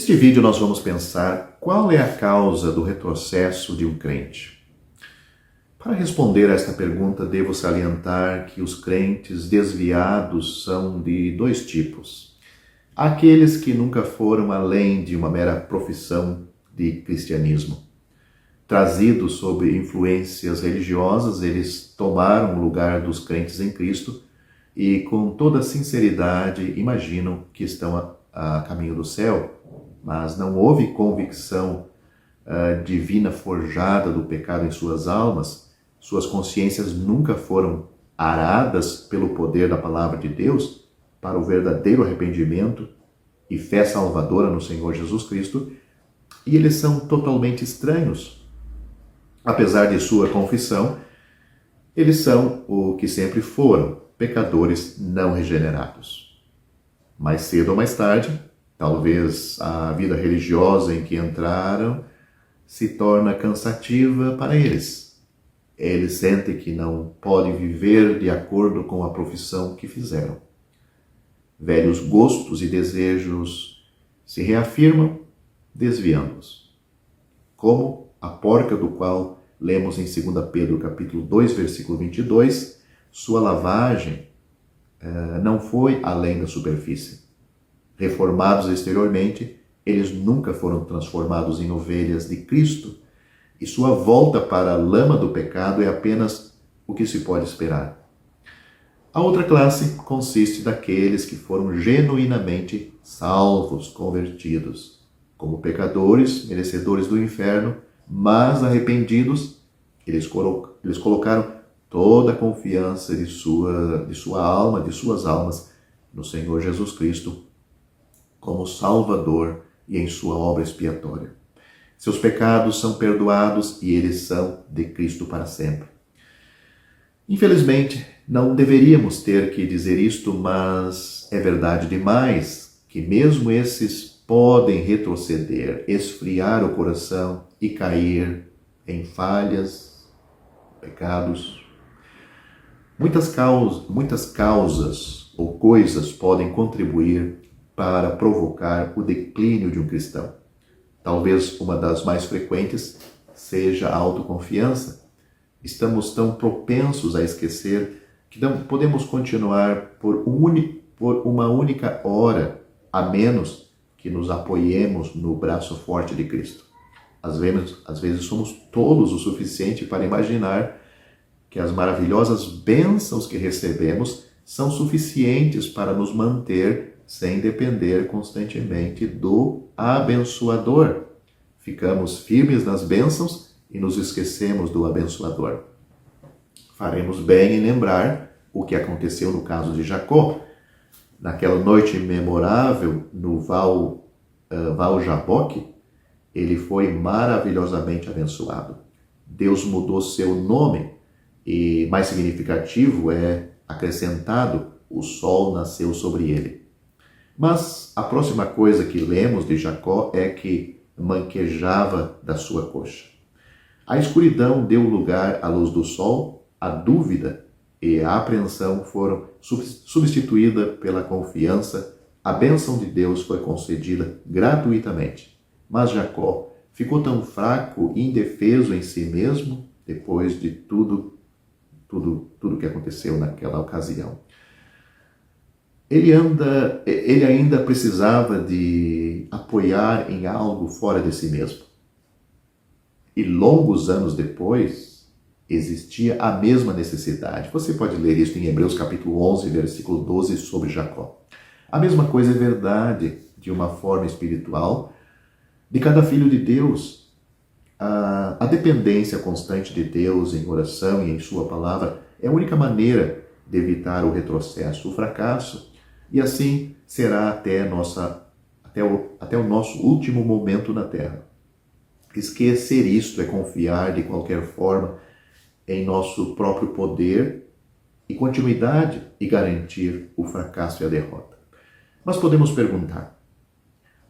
Neste vídeo nós vamos pensar qual é a causa do retrocesso de um crente. Para responder a esta pergunta, devo salientar que os crentes desviados são de dois tipos. Aqueles que nunca foram além de uma mera profissão de cristianismo. Trazidos sob influências religiosas, eles tomaram o lugar dos crentes em Cristo e, com toda sinceridade, imaginam que estão a caminho do céu, mas não houve convicção divina forjada do pecado em suas almas, suas consciências nunca foram aradas pelo poder da palavra de Deus para o verdadeiro arrependimento e fé salvadora no Senhor Jesus Cristo, e eles são totalmente estranhos. Apesar de sua confissão, eles são o que sempre foram, pecadores não regenerados. Mais cedo ou mais tarde, talvez a vida religiosa em que entraram se torna cansativa para eles. Eles sentem que não podem viver de acordo com a profissão que fizeram. Velhos gostos e desejos se reafirmam, desviando-os. Como a porca do qual lemos em 2 Pedro capítulo 2, versículo 22, sua lavagem não foi além da superfície. Reformados exteriormente, eles nunca foram transformados em ovelhas de Cristo, e sua volta para a lama do pecado é apenas o que se pode esperar. A outra classe consiste daqueles que foram genuinamente salvos, convertidos, como pecadores, merecedores do inferno, mas arrependidos, eles colocaram toda a confiança de sua alma, de suas almas, no Senhor Jesus Cristo, como Salvador e em sua obra expiatória. Seus pecados são perdoados e eles são de Cristo para sempre. Infelizmente, não deveríamos ter que dizer isto, mas é verdade demais que mesmo esses podem retroceder, esfriar o coração e cair em falhas, pecados. Muitas causas ou coisas podem contribuir para provocar o declínio de um cristão. Talvez uma das mais frequentes seja a autoconfiança. Estamos tão propensos a esquecer que não podemos continuar por uma única hora, a menos que nos apoiemos no braço forte de Cristo. Às vezes somos tolos o suficiente para imaginar que as maravilhosas bênçãos que recebemos são suficientes para nos manter sem depender constantemente do abençoador. Ficamos firmes nas bênçãos e nos esquecemos do abençoador. Faremos bem em lembrar o que aconteceu no caso de Jacó. Naquela noite memorável no Val Jaboque, ele foi maravilhosamente abençoado. Deus mudou seu nome e, mais significativo, acrescentado, o sol nasceu sobre ele. Mas a próxima coisa que lemos de Jacó é que manquejava da sua coxa. A escuridão deu lugar à luz do sol, a dúvida e a apreensão foram substituídas pela confiança, a bênção de Deus foi concedida gratuitamente. Mas Jacó ficou tão fraco e indefeso em si mesmo depois de tudo que aconteceu naquela ocasião. Ele ainda precisava de apoiar em algo fora de si mesmo. E longos anos depois, existia a mesma necessidade. Você pode ler isso em Hebreus capítulo 11, versículo 12, sobre Jacó. A mesma coisa é verdade de uma forma espiritual de cada filho de Deus. A dependência constante de Deus em oração e em sua palavra é a única maneira de evitar o retrocesso, o fracasso, e assim será até o nosso último momento na terra. Esquecer isto é confiar de qualquer forma em nosso próprio poder e continuidade e garantir o fracasso e a derrota. Mas podemos perguntar,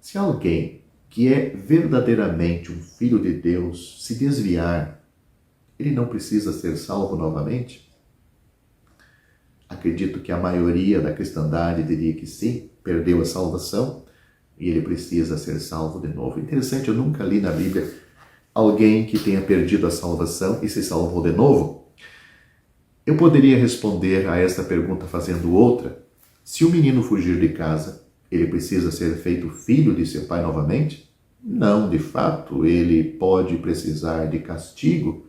se alguém que é verdadeiramente um filho de Deus se desviar, ele não precisa ser salvo novamente? Acredito que a maioria da cristandade diria que sim, perdeu a salvação e ele precisa ser salvo de novo. Interessante, eu nunca li na Bíblia alguém que tenha perdido a salvação e se salvou de novo. Eu poderia responder a esta pergunta fazendo outra. Se o menino fugir de casa, ele precisa ser feito filho de seu pai novamente? Não, de fato, ele pode precisar de castigo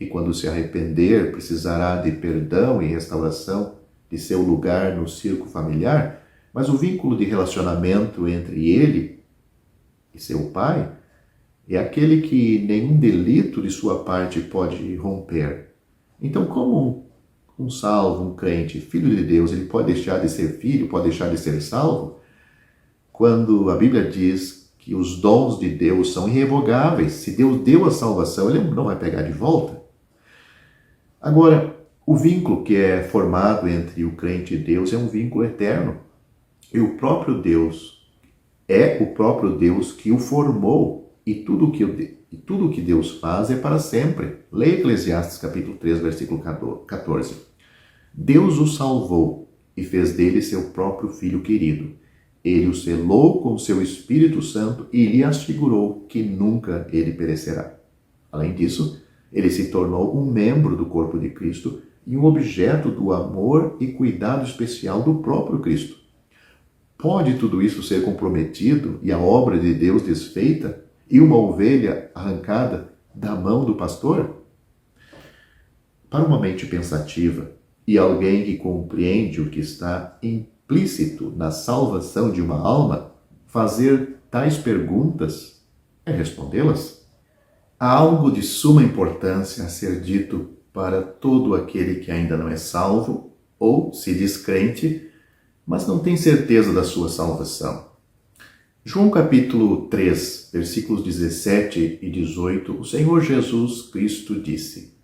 e quando se arrepender precisará de perdão e restauração de seu lugar no círculo familiar, mas o vínculo de relacionamento entre ele e seu pai é aquele que nenhum delito de sua parte pode romper. Então, como um salvo, um crente, filho de Deus, ele pode deixar de ser filho, pode deixar de ser salvo? Quando a Bíblia diz que os dons de Deus são irrevogáveis, se Deus deu a salvação, ele não vai pegar de volta. Agora, o vínculo que é formado entre o crente e Deus é um vínculo eterno. E o próprio Deus é o próprio Deus que o formou e tudo que Deus faz é para sempre. Leia Eclesiastes capítulo 3, versículo 14. Deus o salvou e fez dele seu próprio filho querido. Ele o selou com seu Espírito Santo e lhe assegurou que nunca ele perecerá. Além disso, ele se tornou um membro do corpo de Cristo e um objeto do amor e cuidado especial do próprio Cristo. Pode tudo isso ser comprometido e a obra de Deus desfeita e uma ovelha arrancada da mão do pastor? Para uma mente pensativa e alguém que compreende o que está implícito na salvação de uma alma, fazer tais perguntas é respondê-las. Há algo de suma importância a ser dito para todo aquele que ainda não é salvo ou se diz crente, mas não tem certeza da sua salvação. João capítulo 3, versículos 17 e 18, o Senhor Jesus Cristo disse: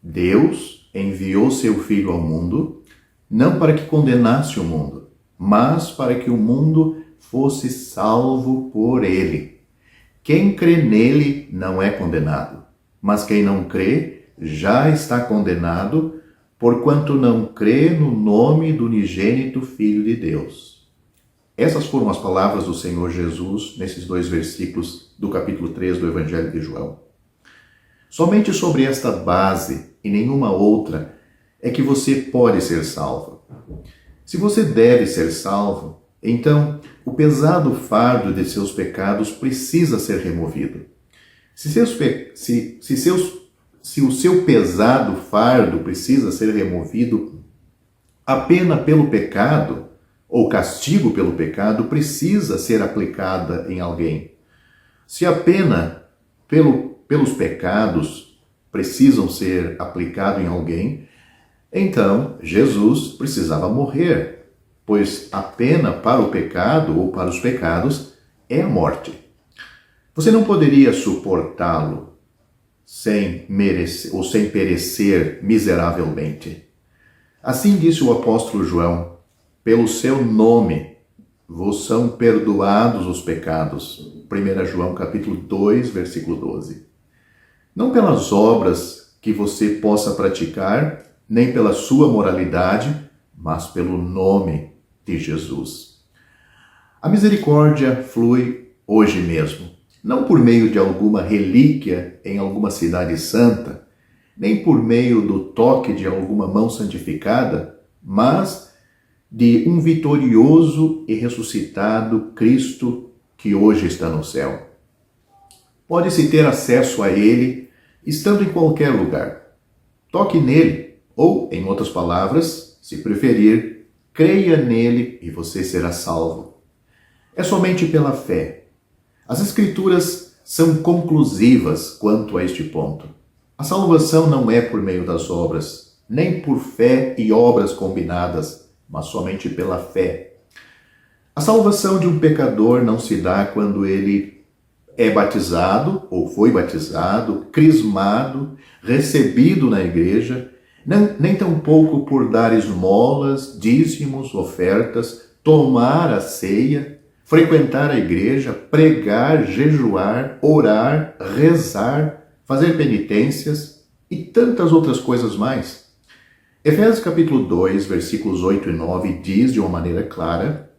Deus enviou seu Filho ao mundo, não para que condenasse o mundo, mas para que o mundo fosse salvo por ele. Quem crê nele não é condenado, mas quem não crê já está condenado, porquanto não crê no nome do unigênito Filho de Deus. Essas foram as palavras do Senhor Jesus nesses 2 versículos do capítulo 3 do Evangelho de João. Somente sobre esta base e nenhuma outra é que você pode ser salvo. Se você deve ser salvo, então o pesado fardo de seus pecados precisa ser removido. Se o seu pesado fardo precisa ser removido, a pena pelo pecado, ou castigo pelo pecado, precisa ser aplicada em alguém. Se a pena pelos pecados precisam ser aplicada em alguém, então Jesus precisava morrer, pois a pena para o pecado ou para os pecados é a morte. Você não poderia suportá-lo sem perecer miseravelmente. Assim disse o apóstolo João: pelo seu nome vos são perdoados os pecados. 1 João capítulo 2, versículo 12. Não pelas obras que você possa praticar, nem pela sua moralidade, mas pelo nome de Jesus. A misericórdia flui hoje mesmo, não por meio de alguma relíquia em alguma cidade santa, nem por meio do toque de alguma mão santificada, mas de um vitorioso e ressuscitado Cristo que hoje está no céu. Pode-se ter acesso a Ele estando em qualquer lugar. Toque nele, ou, em outras palavras, se preferir, creia nele e você será salvo. É somente pela fé. As Escrituras são conclusivas quanto a este ponto. A salvação não é por meio das obras, nem por fé e obras combinadas, mas somente pela fé. A salvação de um pecador não se dá quando ele é batizado, ou foi batizado, crismado, recebido na igreja, nem tampouco por dar esmolas, dízimos, ofertas, tomar a ceia, frequentar a igreja, pregar, jejuar, orar, rezar, fazer penitências e tantas outras coisas mais. Efésios capítulo 2, versículos 8 e 9 diz de uma maneira clara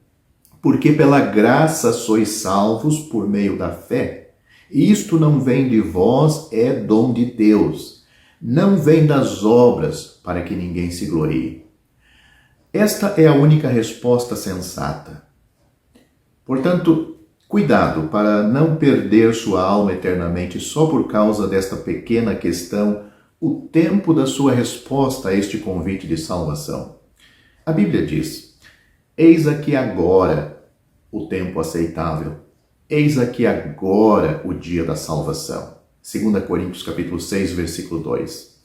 Porque pela graça sois salvos por meio da fé. Isto não vem de vós, é dom de Deus. Não vem das obras, para que ninguém se glorie. Esta é a única resposta sensata. Portanto, cuidado para não perder sua alma eternamente só por causa desta pequena questão, o tempo da sua resposta a este convite de salvação. A Bíblia diz: eis aqui agora o tempo aceitável. Eis aqui agora o dia da salvação. 2 Coríntios capítulo 6, versículo 2.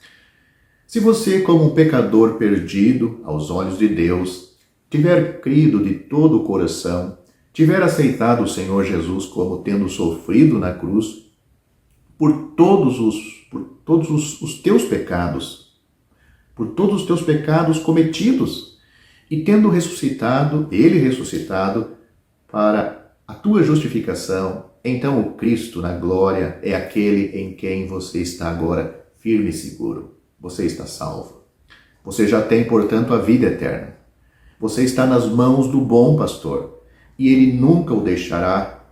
Se você, como um pecador perdido aos olhos de Deus, tiver crido de todo o coração, tiver aceitado o Senhor Jesus como tendo sofrido na cruz por todos os teus pecados, por todos os teus pecados cometidos, e tendo ressuscitado, ele ressuscitado, para a tua justificação, então o Cristo na glória é aquele em quem você está agora firme e seguro. Você está salvo. Você já tem, portanto, a vida eterna. Você está nas mãos do bom pastor, e ele nunca o deixará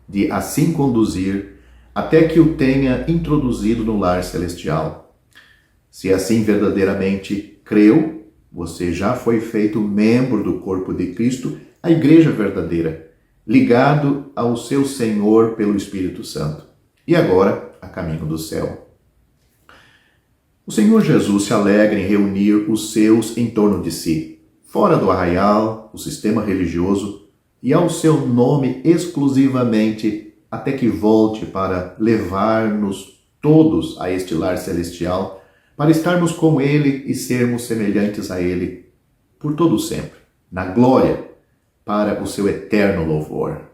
de assim conduzir até que o tenha introduzido no lar celestial. Se assim verdadeiramente creu, você já foi feito membro do corpo de Cristo, a igreja verdadeira, ligado ao seu Senhor pelo Espírito Santo, e agora a caminho do céu. O Senhor Jesus se alegra em reunir os seus em torno de si, fora do arraial, o sistema religioso, e ao seu nome exclusivamente, até que volte para levar-nos todos a este lar celestial, para estarmos com ele e sermos semelhantes a ele por todo sempre, na glória, para o seu eterno louvor.